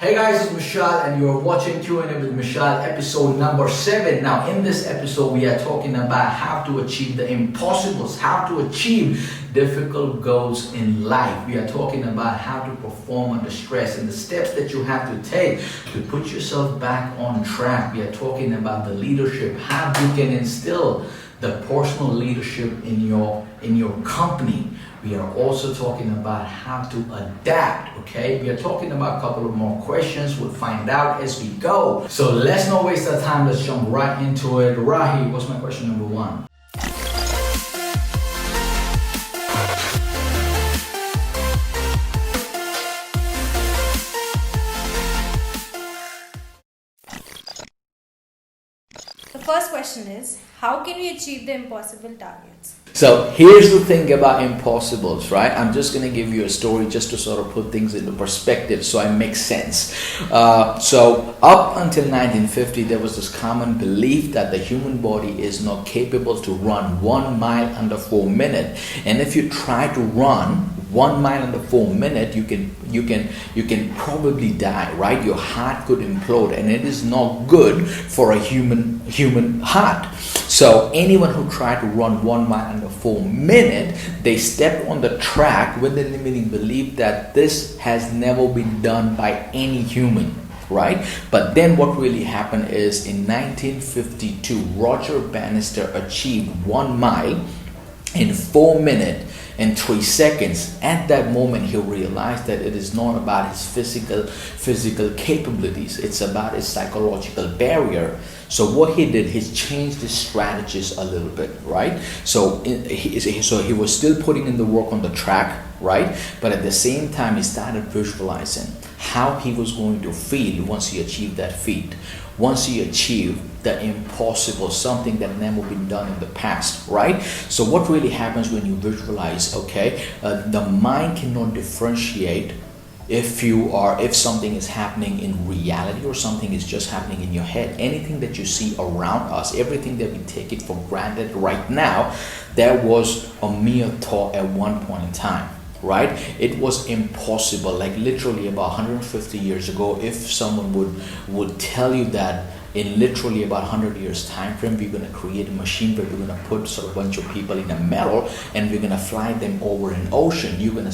Hey guys, it's Mishal and you're watching Q&A with Mishal episode number 7. Now in this episode we are talking about how to achieve the impossibles, how to achieve difficult goals in life. We are talking about how to perform under stress and the steps that you have to take to put yourself back on track. We are talking about the leadership, how you can instill the personal leadership in your company. We are also talking about how to adapt, okay? We are talking about a couple of more questions. We'll find out as we go. So let's not waste our time. Let's jump right into it. Rahi, what's my question number 1? The first question is, how can we achieve the impossible targets? So here's the thing about impossibles, right? I'm just going to give you a story just to sort of put things into perspective so it makes sense. So up until 1950, there was this common belief that the human body is not capable to run 1 mile under 4 minutes. And if you try to run 1 mile under 4 minutes, you can probably die, right? Your heart could implode, and it is not good for a human heart. So anyone who tried to run 1 mile under 4 minutes, they stepped on the track with the limiting belief that this has never been done by any human, right? But then what really happened is in 1952, Roger Bannister achieved 1 mile in 4 minutes and 3 seconds. At that moment, he realized that it is not about his physical capabilities, it's about his psychological barrier. So what he did, he changed his strategies a little bit, right? So he was still putting in the work on the track, right? But at the same time, he started visualizing how he was going to feel once he achieved that feat. Once he achieved the impossible, something that never been done in the past, right? So what really happens when you visualize, okay, the mind cannot differentiate if something is happening in reality or something is just happening in your head. Anything that you see around us, everything that we take it for granted right now, that was a mere thought at one point in time, right? It was impossible. Like literally about 150 years ago, if someone would tell you that in literally about 100 years time frame, we're going to create a machine where we're going to put sort of a bunch of people in a metal and we're going to fly them over an ocean, you're going to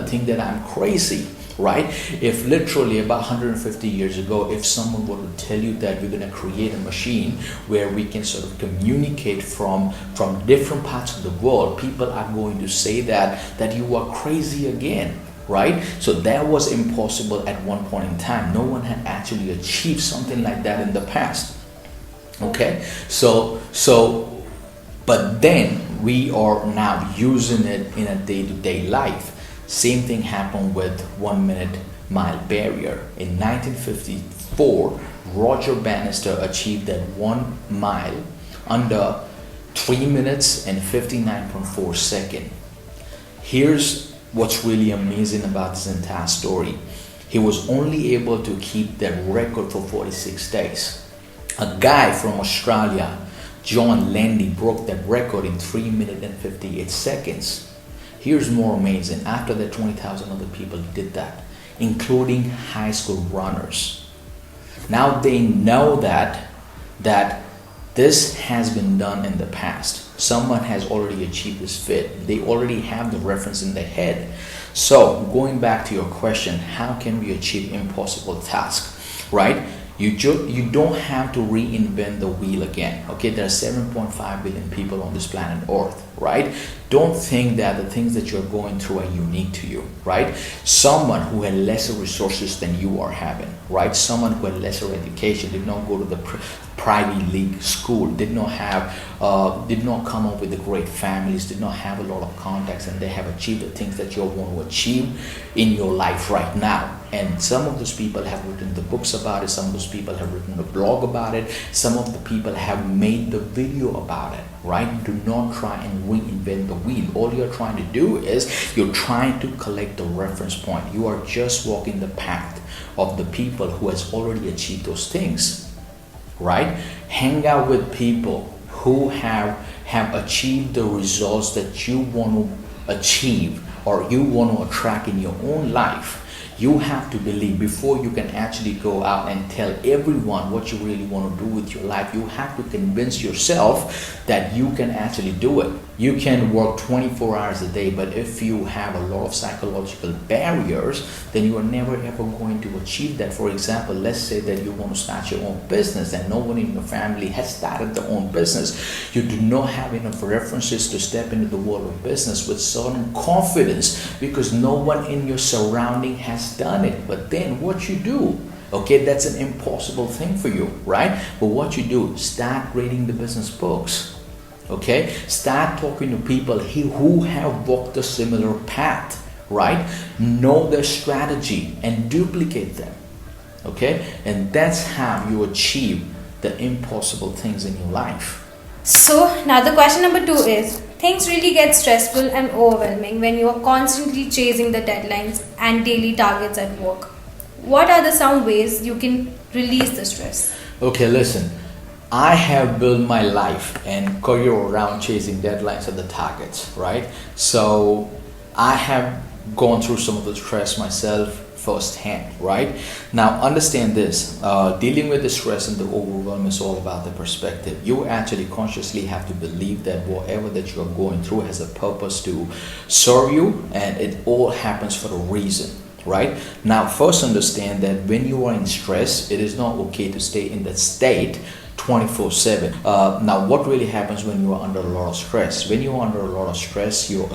think that I'm crazy, right? If literally about 150 years ago, if someone were to tell you that we're going to create a machine where we can sort of communicate from different parts of the world, people are going to say that you are crazy again, right? So that was impossible at one point in time. No one had actually achieved something like that in the past. Okay, but then we are now using it in a day-to-day life. Same thing happened with 1 minute mile barrier. In 1954, Roger Bannister achieved that 1 mile under 3 minutes and 59.4 seconds. Here's what's really amazing about this entire story. He was only able to keep that record for 46 days. A guy from Australia, John Landy, broke that record in 3 minutes and 58 seconds. Here's more amazing. After that, 20,000 other people did that, including high school runners. Now they know that this has been done in the past. Someone has already achieved this feat. They already have the reference in their head. So going back to your question, how can we achieve impossible tasks, right? You don't have to reinvent the wheel again. Okay, there are 7.5 billion people on this planet Earth, right? Don't think that the things that you're going through are unique to you, right? Someone who had lesser resources than you are having, right? Someone who had lesser education, did not go to the private league school, did not come up with the great families, did not have a lot of contacts, and they have achieved the things that you want to achieve in your life right now. And some of those people have written the books about it, some of those people have written a blog about it, some of the people have made the video about it, right? Do not try and reinvent the wheel. All you're trying to do is you're trying to collect the reference point. You are just walking the path of the people who has already achieved those things, right? Hang out with people who have achieved the results that you want to achieve or you want to attract in your own life. You have to believe before you can actually go out and tell everyone what you really want to do with your life. You have to convince yourself that you can actually do it. You can work 24 hours a day, but if you have a lot of psychological barriers, then you are never ever going to achieve that. For example, let's say that you want to start your own business and no one in your family has started their own business. You do not have enough references to step into the world of business with certain confidence because no one in your surrounding has done it. But then what you do, okay, that's an impossible thing for you, right? But what you do, start reading the business books. Okay, start talking to people who have walked a similar path, right? Know their strategy and duplicate them. Okay, and that's how you achieve the impossible things in your life. So now the question number 2 is, things really get stressful and overwhelming when you are constantly chasing the deadlines and daily targets at work. What are the some ways you can release the stress? Okay, listen. I have built my life and career around chasing deadlines and the targets, right? So I have gone through some of the stress myself firsthand, right? Now understand this, dealing with the stress and the overwhelm is all about the perspective. You actually consciously have to believe that whatever that you are going through has a purpose to serve you, and it all happens for a reason. Right? Now first understand that when you are in stress, it is not okay to stay in that state 24/7. Now what really happens when you are under a lot of stress? When you are under a lot of stress, your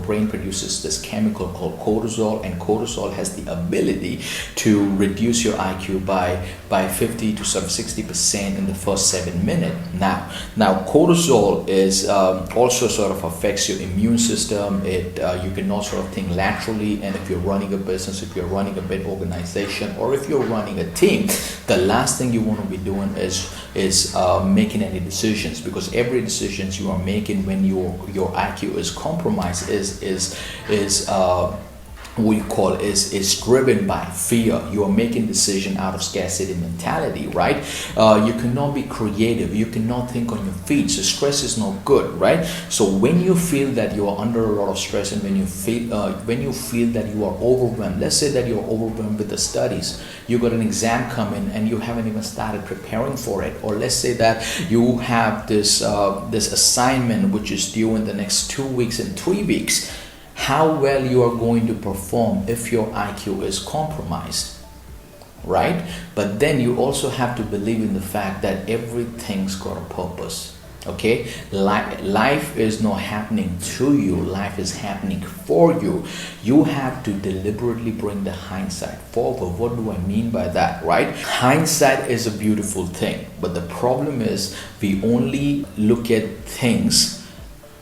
brain produces this chemical called cortisol, and cortisol has the ability to reduce your IQ by 50 to 60% in the first 7 minutes. Now cortisol is also sort of affects your immune system. You cannot sort of think laterally, and if you're running a business, if you're running a big organization, or if you're running a team, the last thing you want to be doing is making any decisions, because every decisions you are making when your IQ is compromised is driven by fear. You are making decision out of scarcity mentality, right? You cannot be creative. You cannot think on your feet. So stress is not good, right? So when you feel that you are under a lot of stress, and when you feel that you are overwhelmed, let's say that you're overwhelmed with the studies, you got an exam coming and you haven't even started preparing for it, or let's say that you have this assignment which is due in the next 2 weeks and 3 weeks. How well you are going to perform if your IQ is compromised, right? But then you also have to believe in the fact that everything's got a purpose. Okay, life is not happening to you, life is happening for you. You have to deliberately bring the hindsight forward. What do I mean by that, right? Hindsight is a beautiful thing, but the problem is we only look at things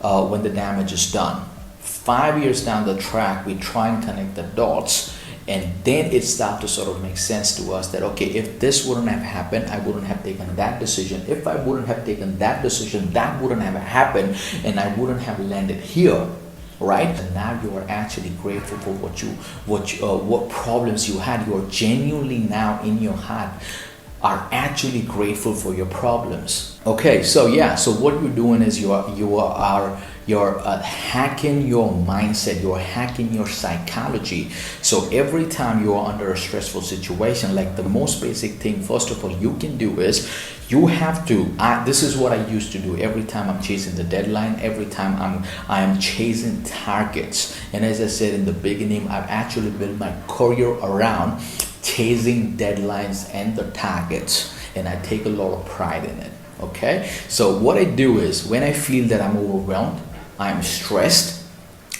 when the damage is done. 5 years down the track, we try and connect the dots, and then it starts to sort of make sense to us that, okay, if this wouldn't have happened, I wouldn't have taken that decision. If I wouldn't have taken that decision, that wouldn't have happened, and I wouldn't have landed here, right? And now you are actually grateful for what problems you had. You are genuinely now in your heart are actually grateful for your problems. Okay, so what you're doing is you're hacking your mindset, you're hacking your psychology. So every time you are under a stressful situation, like the most basic thing, first of all, you can do is you have to, this is what I used to do every time I'm chasing the deadline, every time I am chasing targets. And as I said in the beginning, I've actually built my career around chasing deadlines and the targets, and I take a lot of pride in it. Okay, so what I do is when I feel that I'm overwhelmed, I'm stressed,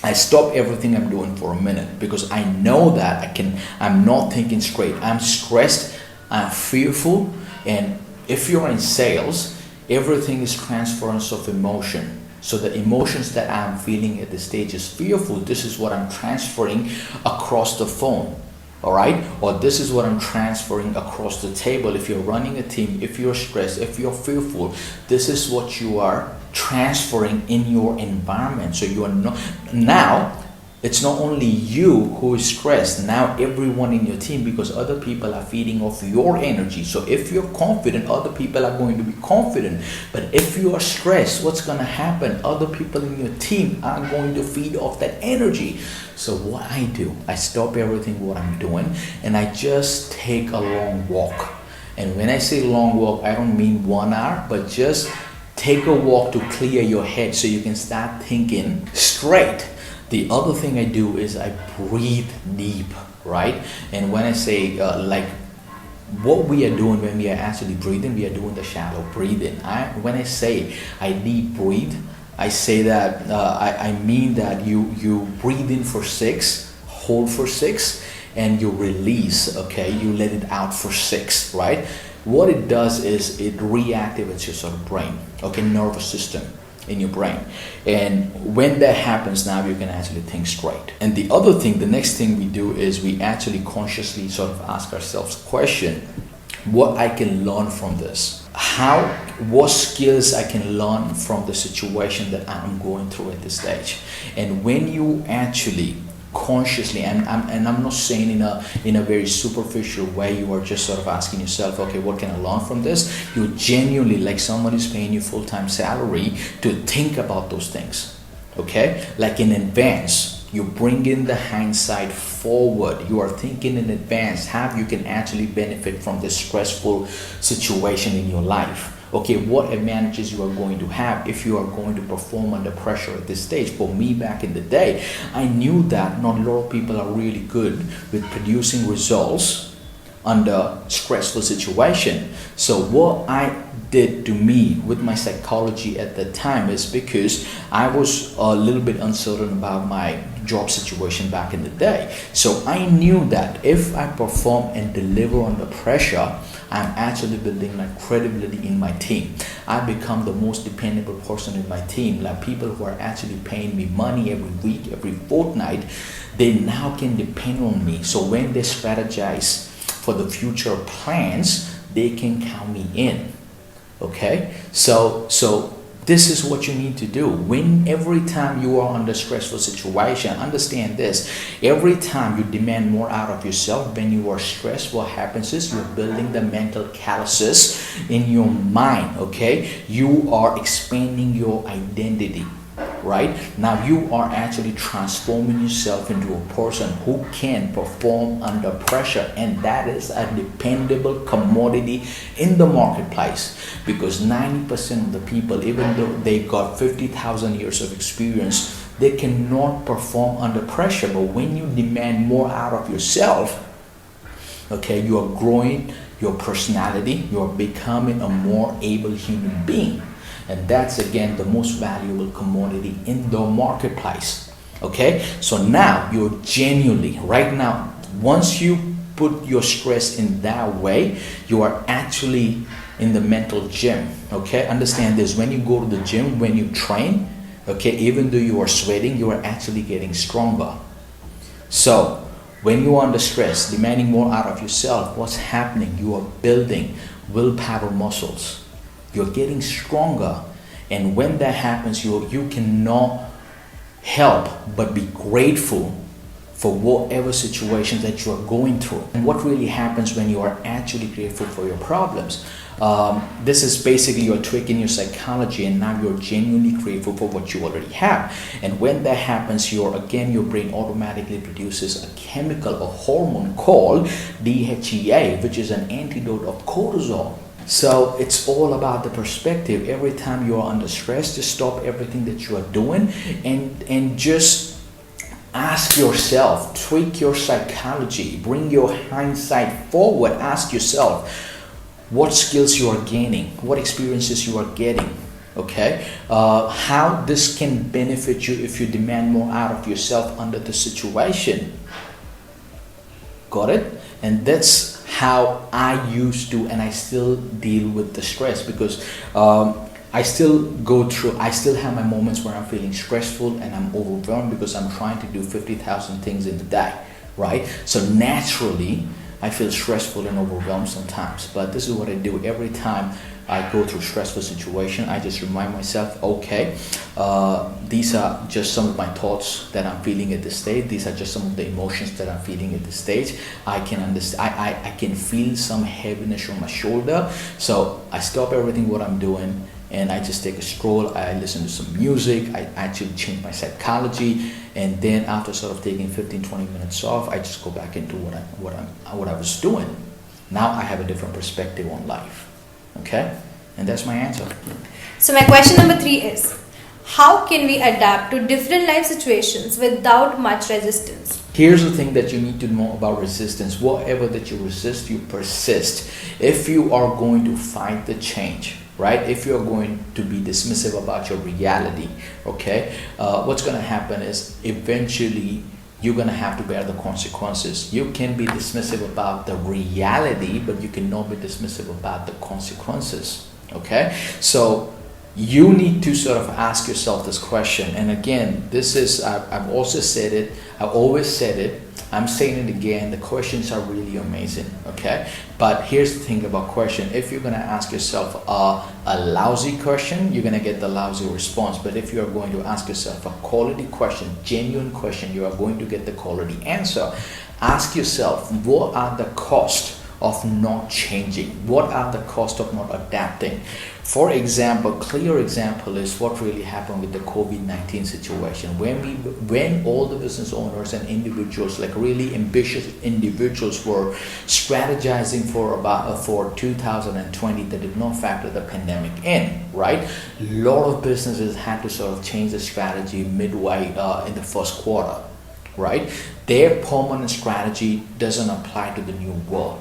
I stop everything I'm doing for a minute, because I know that I'm not thinking straight. I'm stressed, I'm fearful, and if you're in sales, everything is transference of emotion. So the emotions that I'm feeling at this stage is fearful. This is what I'm transferring across the phone. All right, or this is what I'm transferring across the table. If you're running a team, if you're stressed, if you're fearful, this is what you are transferring in your environment. So you are not now. It's not only you who is stressed, now everyone in your team, because other people are feeding off your energy. So if you're confident, other people are going to be confident. But if you are stressed, what's going to happen? Other people in your team are going to feed off that energy. So what I do, I stop everything what I'm doing and I just take a long walk. And when I say long walk, I don't mean 1 hour, but just take a walk to clear your head so you can start thinking straight. The other thing I do is I breathe deep, right? And when I say like what we are doing when we are actually breathing, we are doing the shallow breathing. When I say I deep breathe, I say that I mean that you breathe in for 6, hold for 6, and you release, okay? You let it out for 6, right? What it does is it reactivates your sort of brain, okay, nervous system in your brain. And when that happens, now you can actually think straight. And the other thing, the next thing we do is we actually consciously sort of ask ourselves question, what I can learn from this? What skills I can learn from the situation that I'm going through at this stage? And when you actually consciously, and I'm not saying in a very superficial way, you are just sort of asking yourself, okay, what can I learn from this? You genuinely, like someone is paying you full-time salary, to think about those things, okay? Like in advance, you bring in the hindsight forward. You are thinking in advance how you can actually benefit from this stressful situation in your life. Okay, what advantages you are going to have if you are going to perform under pressure at this stage. For me, back in the day, I knew that not a lot of people are really good with producing results under stressful situation. So what I did to me with my psychology at the time is because I was a little bit uncertain about my job situation back in the day. So I knew that if I perform and deliver under pressure, I'm actually building my credibility in my team. I become the most dependable person in my team. Like people who are actually paying me money every week, every fortnight, they now can depend on me. So when they strategize for the future plans, they can count me in. Okay? So this is what you need to do. When every time you are under stressful situation, understand this. Every time you demand more out of yourself, when you are stressed, what happens is you're building the mental calluses in your mind, okay? You are expanding your identity, right? Now you are actually transforming yourself into a person who can perform under pressure, and that is a dependable commodity in the marketplace, because 90% of the people, even though they got 50,000 years of experience, they cannot perform under pressure. But when you demand more out of yourself, okay, you are growing your personality, you are becoming a more able human being. And that's again the most valuable commodity in the marketplace. Okay, so now you're genuinely, right now, once you put your stress in that way, you are actually in the mental gym. Okay, understand this. When you go to the gym, when you train, okay, even though you are sweating, you are actually getting stronger. So when you are under stress, demanding more out of yourself, what's happening? You are building willpower muscles. You're getting stronger, and when that happens, you cannot help but be grateful for whatever situations that you are going through. And what really happens when you are actually grateful for your problems? This is basically you're tweaking your psychology, and now you're genuinely grateful for what you already have. And when that happens, your brain automatically produces a chemical, a hormone called DHEA, which is an antidote of cortisol. So it's all about the perspective. Every time you are under stress, just stop everything that you are doing and just ask yourself, tweak your psychology, bring your hindsight forward, ask yourself what skills you are gaining, what experiences you are getting, okay? How this can benefit you if you demand more out of yourself under the situation. Got it? And that's how I used to, and I still deal with the stress, because I still have my moments where I'm feeling stressful and I'm overwhelmed because I'm trying to do 50,000 things in the day, right? So naturally, I feel stressful and overwhelmed sometimes, but this is what I do every time I go through stressful situation, I just remind myself, okay, these are just some of my thoughts that I'm feeling at this stage. These are just some of the emotions that I'm feeling at this stage. I can understand. I can feel some heaviness on my shoulder. So I stop everything what I'm doing, and I just take a stroll. I listen to some music. I actually change my psychology, and then after sort of taking 15-20 minutes off, I just go back into what I was doing. Now I have a different perspective on life. Okay, and that's my answer. So my question number 3 is, how can we adapt to different life situations without much resistance? Here's the thing that you need to know about resistance. Whatever that you resist, you persist. If you are going to fight the change, right? If you're going to be dismissive about your reality, okay, what's going to happen is eventually you're going to have to bear the consequences. You can be dismissive about the reality, but you cannot be dismissive about the consequences, okay? So you need to sort of ask yourself this question. And again, this is, I've also said it, I've always said it, I'm saying it again, the questions are really amazing, okay? But here's the thing about question. If you're going to ask yourself a lousy question, you're going to get the lousy response. But if you're going to ask yourself a quality question, genuine question, you are going to get the quality answer. Ask yourself, what are the costs of not changing? What are the costs of not adapting? For example, clear example is what really happened with the COVID-19 situation. When all the business owners and individuals, like really ambitious individuals, were strategizing for 2020, they did not factor the pandemic in, right? A lot of businesses had to sort of change the strategy midway in the first quarter, right? Their permanent strategy doesn't apply to the new world.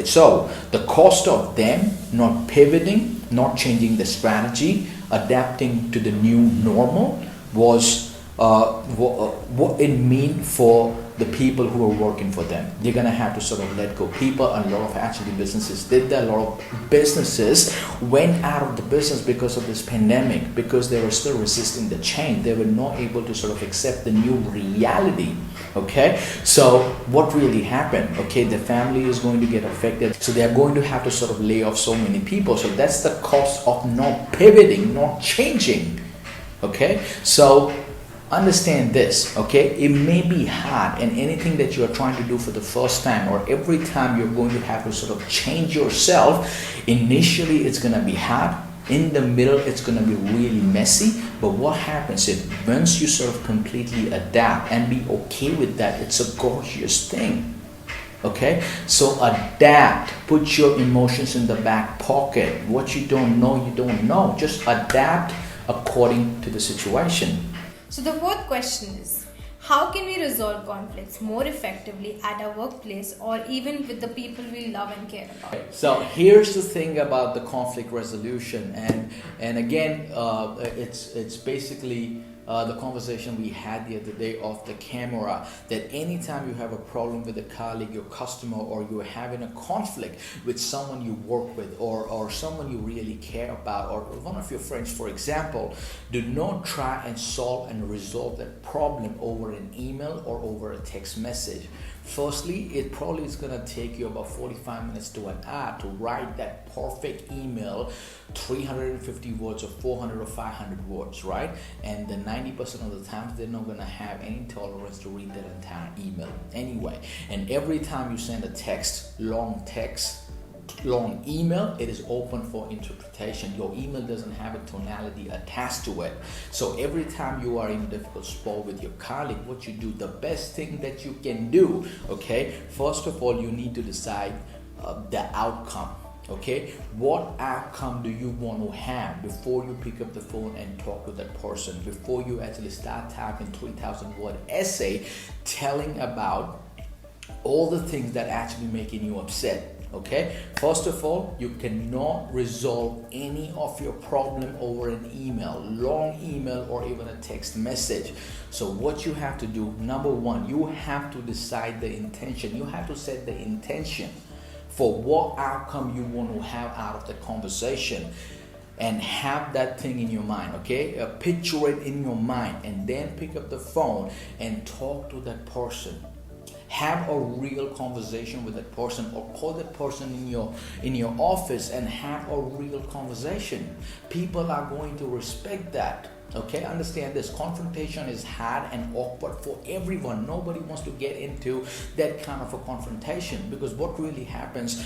So the cost of them not pivoting, not changing the strategy, adapting to the new normal was what it meant for the people who are working for them. They're going to have to sort of let go. People, a lot of actually businesses did that. A lot of businesses went out of the business because of this pandemic, because they were still resisting the change. They were not able to sort of accept the new reality. Okay, so what really happened? Okay, the family is going to get affected, so they're going to have to sort of lay off so many people. So that's the cost of not pivoting, not changing. Okay, so understand this, okay? It may be hard, and anything that you are trying to do for the first time, or every time you're going to have to sort of change yourself, initially it's going to be hard. In the middle, it's going to be really messy. But what happens if once you sort of completely adapt and be okay with that, it's a gorgeous thing. Okay, so adapt. Put your emotions in the back pocket. What you don't know, you don't know. Just adapt according to the situation. So the fourth question is, how can we resolve conflicts more effectively at our workplace or even with the people we love and care about? So here's the thing about the conflict resolution, and again, it's basically the conversation we had the other day off the camera, that anytime you have a problem with a colleague, your customer, or you're having a conflict with someone you work with, or someone you really care about, or one of your friends, for example, do not try and solve and resolve that problem over an email or over a text message. Firstly, it probably is going to take you about 45 minutes to an hour to write that perfect email, 350 words or 400 or 500 words, right? And the 90% of the times they're not going to have any tolerance to read that entire email anyway. And every time you send a text, long email, it is open for interpretation. Your email doesn't have a tonality attached to it. So every time you are in a difficult spot with your colleague, what you do, the best thing that you can do, okay, first of all, you need to decide the outcome. Okay, what outcome do you want to have before you pick up the phone and talk to that person, before you actually start typing 3,000 word essay telling about all the things that actually making you upset? Okay, first of all, you cannot resolve any of your problem over an email, long email, or even a text message. So what you have to do, number one, you have to decide the intention. You have to set the intention for what outcome you want to have out of the conversation, and have that thing in your mind. Okay, picture it in your mind, and then pick up the phone and talk to that person. have a real conversation with that person, or call that person in your office and have a real conversation. People are going to respect that. Okay, understand this. Confrontation is hard and awkward for everyone. Nobody wants to get into that kind of a confrontation, because what really happens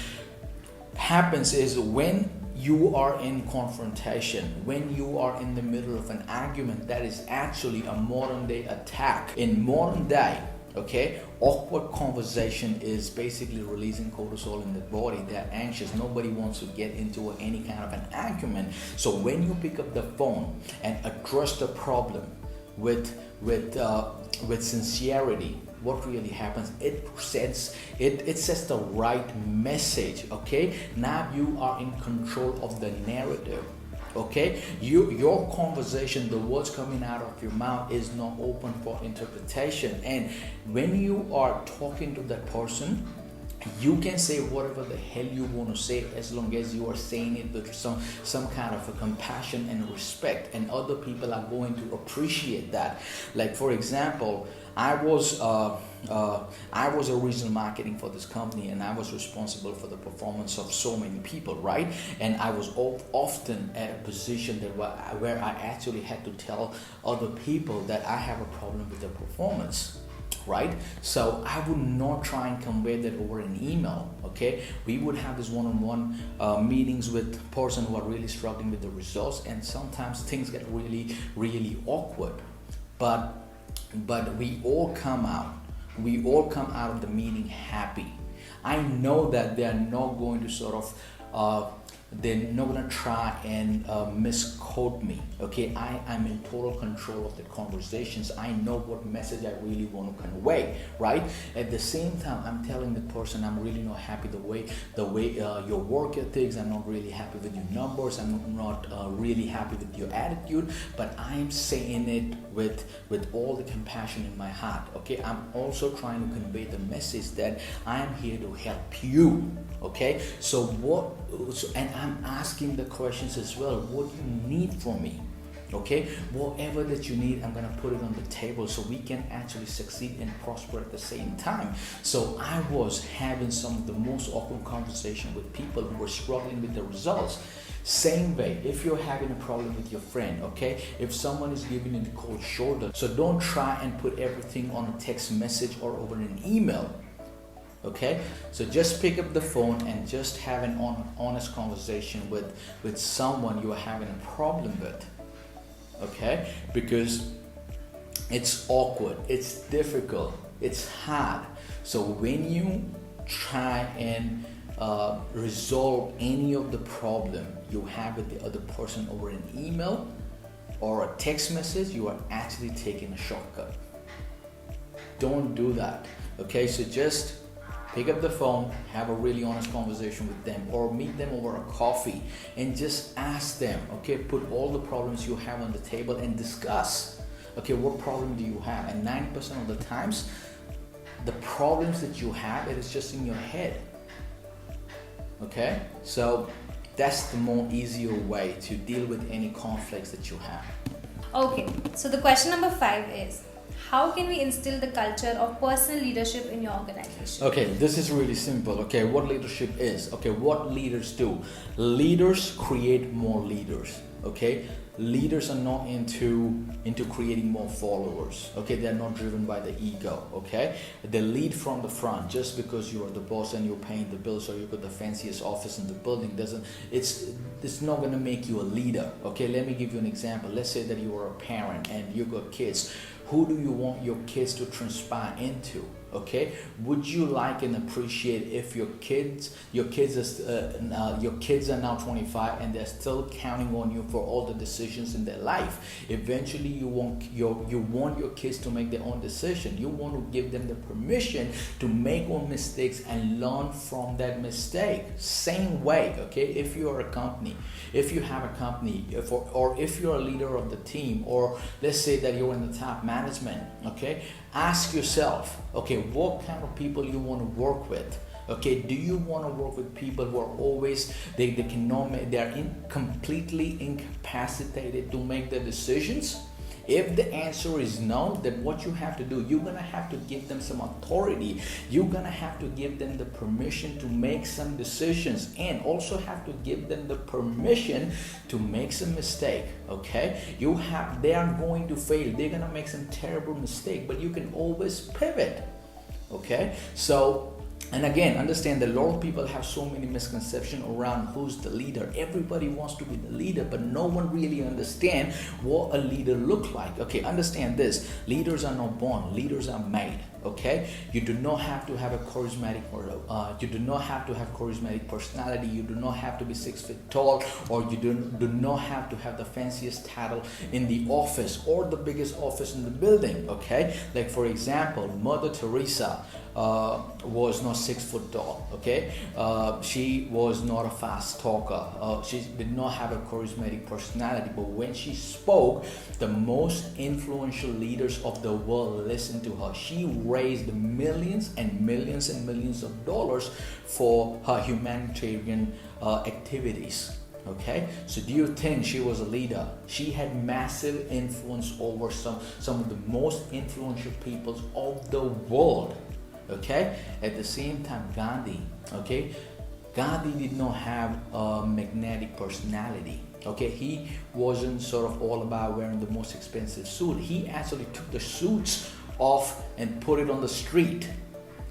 is when you are in confrontation, when you are in the middle of an argument, that is actually a modern day attack. In modern day, okay, awkward conversation is basically releasing cortisol in the body. They're anxious. Nobody wants to get into any kind of an argument. So when you pick up the phone and address the problem with sincerity, what really happens, it sets the right message. Okay, now you are in control of the narrative. Okay, your conversation, the words coming out of your mouth is not open for interpretation. And when you are talking to that person, you can say whatever the hell you want to say, as long as you are saying it with some kind of a compassion and respect, and other people are going to appreciate that. Like, for example, I was a regional marketing for this company, and I was responsible for the performance of so many people, right? And I was often at a position that where I actually had to tell other people that I have a problem with their performance, right? So I would not try and convey that over an email. Okay, we would have this one-on-one meetings with person who are really struggling with the results, and sometimes things get really awkward, but we all come out of the meeting happy. I know that they are not going to they're not going to try and misquote me. Okay, I am in total control of the conversations. I know what message I really want to convey, right? At the same time, I'm telling the person I'm really not happy the way your work ethics. I'm not really happy with your numbers. I'm not really happy with your attitude. But I'm saying it with all the compassion in my heart. Okay, I'm also trying to convey the message that I am here to help you. Okay, and I'm asking the questions as well. What do you need from me? Okay, whatever that you need, I'm gonna put it on the table so we can actually succeed and prosper at the same time. So I was having some of the most awkward conversation with people who were struggling with the results. Same way, if you're having a problem with your friend, okay, if someone is giving you the cold shoulder, so don't try and put everything on a text message or over an email. Okay, so just pick up the phone and just have an honest conversation with someone you are having a problem with. Okay, because it's awkward, it's difficult, it's hard. So when you try and resolve any of the problem you have with the other person over an email or a text message, you are actually taking a shortcut. Don't do that. Okay, so just pick up the phone, have a really honest conversation with them, or meet them over a coffee and just ask them, okay, put all the problems you have on the table and discuss, okay, what problem do you have? And 90% of the times, the problems that you have, it is just in your head. Okay, so that's the more easier way to deal with any conflicts that you have. Okay, so the question number 5 is, how can we instill the culture of personal leadership in your organization? Okay, this is really simple. Okay, what leadership is? Okay, what leaders do? Leaders create more leaders. Okay, leaders are not into creating more followers. Okay, they're not driven by the ego. Okay, they lead from the front. Just because you are the boss and you're paying the bills, or you got the fanciest office in the building, it's not going to make you a leader. Okay, let me give you an example. Let's say that you are a parent and you got kids. Who do you want your kids to transpire into? Okay, would you like and appreciate if your kids are now 25 and they're still counting on you for all the decisions in their life? Eventually, you want your kids to make their own decision. You want to give them the permission to make own mistakes and learn from that mistake. Same way, okay, if you are a company, if you have a company, or if you're a leader of the team, or let's say that you're in the top management, okay, ask yourself, okay, what kind of people you want to work with? Okay, do you want to work with people who are always completely incapacitated to make their decisions? If the answer is no, then what you have to do, you're gonna have to give them some authority. You're gonna have to give them the permission to make some decisions, and also have to give them the permission to make some mistake. Okay, they are going to fail. They're gonna make some terrible mistake, but you can always pivot. Okay, so. And again, understand that a lot of people have so many misconceptions around who's the leader. Everybody wants to be the leader, but no one really understands what a leader looks like. Okay, understand this. Leaders are not born, leaders are made. Okay, you do not have to have a charismatic personality. You do not have to be 6 feet tall, or you do not have to have the fanciest title in the office or the biggest office in the building. Okay, like for example, Mother Teresa was not 6 foot tall. Okay, she was not a fast talker. She did not have a charismatic personality, but when she spoke, the most influential leaders of the world listened to her. She raised millions and millions and millions of dollars for her humanitarian activities. Okay, so do you think she was a leader? She had massive influence over some of the most influential people of the world. Okay, at the same time, Gandhi did not have a magnetic personality. Okay, he wasn't sort of all about wearing the most expensive suit. He actually took the suits off and put it on the street.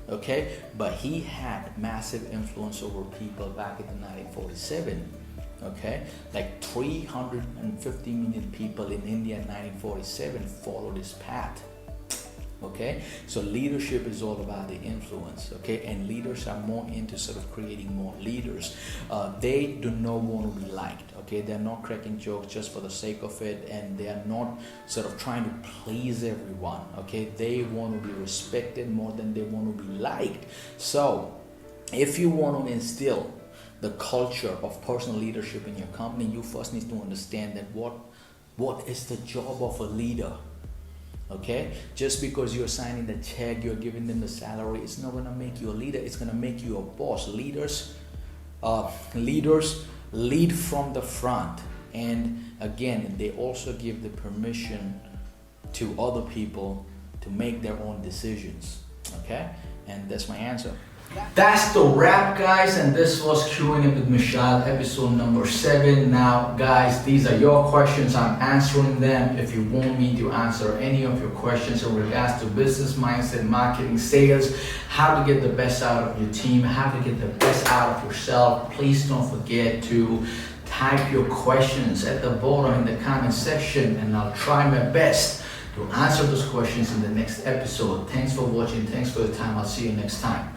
Okay, but he had massive influence over people back in the 1947. Okay, like 350 million people in India in 1947 followed his path. Okay, so leadership is all about the influence. Okay, and leaders are more into sort of creating more leaders. They do not want to be liked. Okay, they're not cracking jokes just for the sake of it, and they are not sort of trying to please everyone. Okay, they want to be respected more than they want to be liked. So if you want to instill the culture of personal leadership in your company, you first need to understand that what is the job of a leader. Okay, just because you're signing the check, you're giving them the salary, it's not going to make you a leader. It's going to make you a boss. Leaders lead from the front, and again, they also give the permission to other people to make their own decisions. Okay, and that's my answer. That's the wrap, guys, and this was Queuing It with Mishal, episode number 7. Now, guys, these are your questions. I'm answering them. If you want me to answer any of your questions in regards to business, mindset, marketing, sales, how to get the best out of your team, how to get the best out of yourself, please don't forget to type your questions at the bottom in the comment section, and I'll try my best to answer those questions in the next episode. Thanks for watching. Thanks for your time. I'll see you next time.